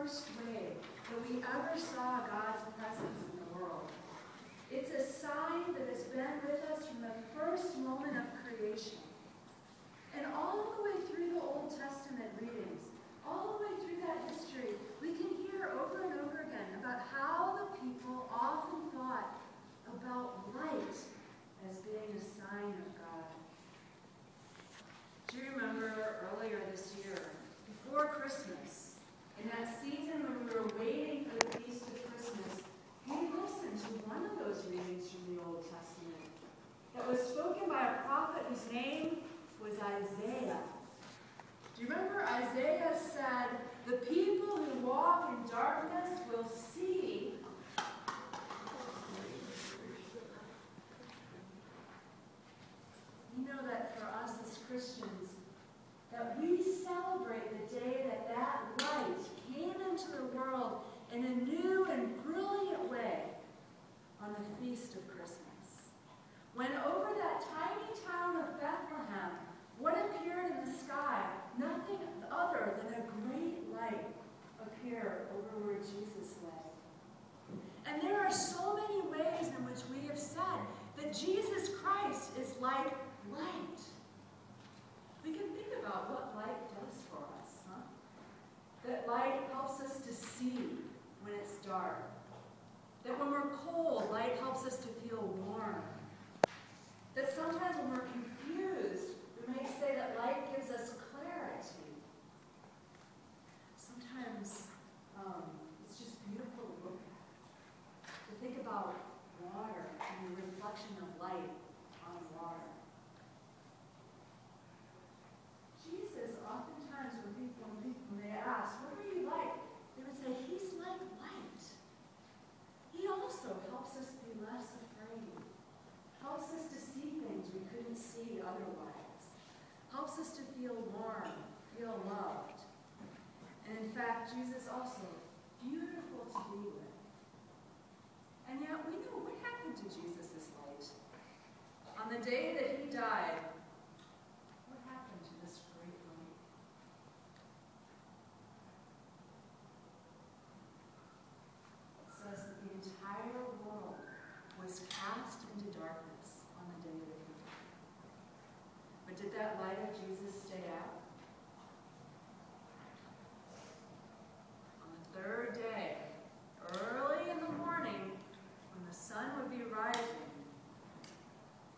first way that we ever saw God's presence in the world. It's a sign that has been with us from the first moment of creation. And all the way through the Old Testament readings, all the way through that history, we can hear over and over again about how the people often thought about light as being a sign of God. Do you remember earlier this year, before Christmas, in that season when we were waiting for the Feast of Christmas, we listened to one of those readings from the Old Testament that was spoken by a prophet whose name was Isaiah. Do you remember Isaiah said, "The people who walk in darkness will see." You know that for us as Christians, that we celebrate the day that that light came into the world in a new and brilliant way on the Feast of Christmas. When over that tiny town of Bethlehem, what appeared in the sky? Nothing other than a great light appeared over where Jesus lay. And there are so many ways in which we have said that Jesus Christ is like light. We can think about what light does for us, huh? That light helps us to see when it's dark. That when we're cold, light helps us to feel warm. That sometimes when we're confused, we may say that light gives us clarity. Sometimes it's just beautiful to look at. To think about water and the reflection of light on water. Jesus, oftentimes when they ask, "What are you like?" they would say, "He's like light." He also helps us be less afraid. Helps us to see things we couldn't see otherwise. Helps us to feel warm, feel loved. And in fact, Jesus also beautiful to be with. And yet we know what happened to Jesus' light. On the day that he died, what happened to this great light? It says that the entire world was cast into darkness on the day that he died. But did that light of Jesus stay out? On the third day, early in the morning, when the sun would be rising,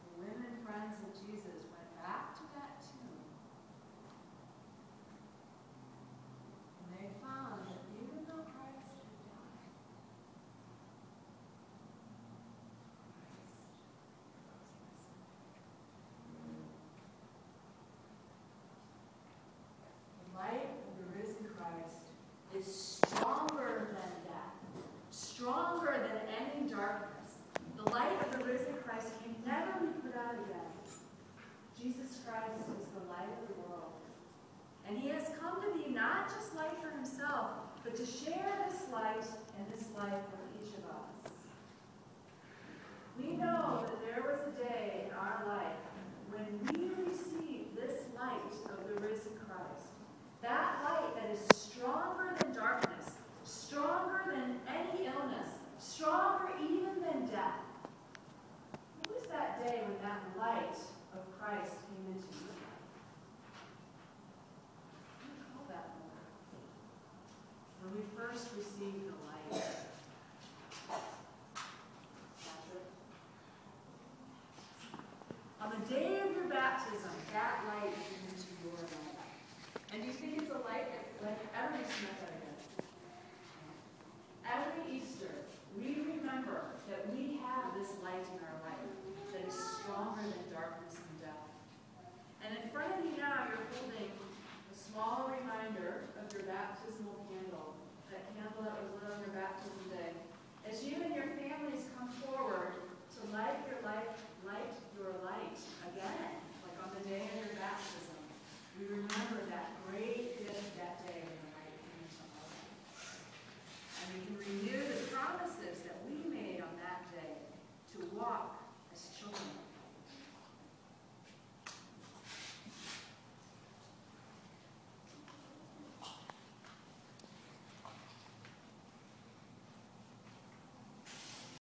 the women friends of Jesus went back to that tomb. And they found that even though Christ had died, the light of the risen Christ is stronger than death, stronger than any darkness. The light of the risen Christ can never be put out again. Jesus Christ is the light of the world. And he has come to be not just light for himself, but to share this light and this life with each of us. We know that there was a day in our life when we received this light of the risen Christ. That light that is stronger than darkness, stronger than any illness, stronger even than death. What was that day when that light of Christ came into your life? What do you call that moment? When we first received the light.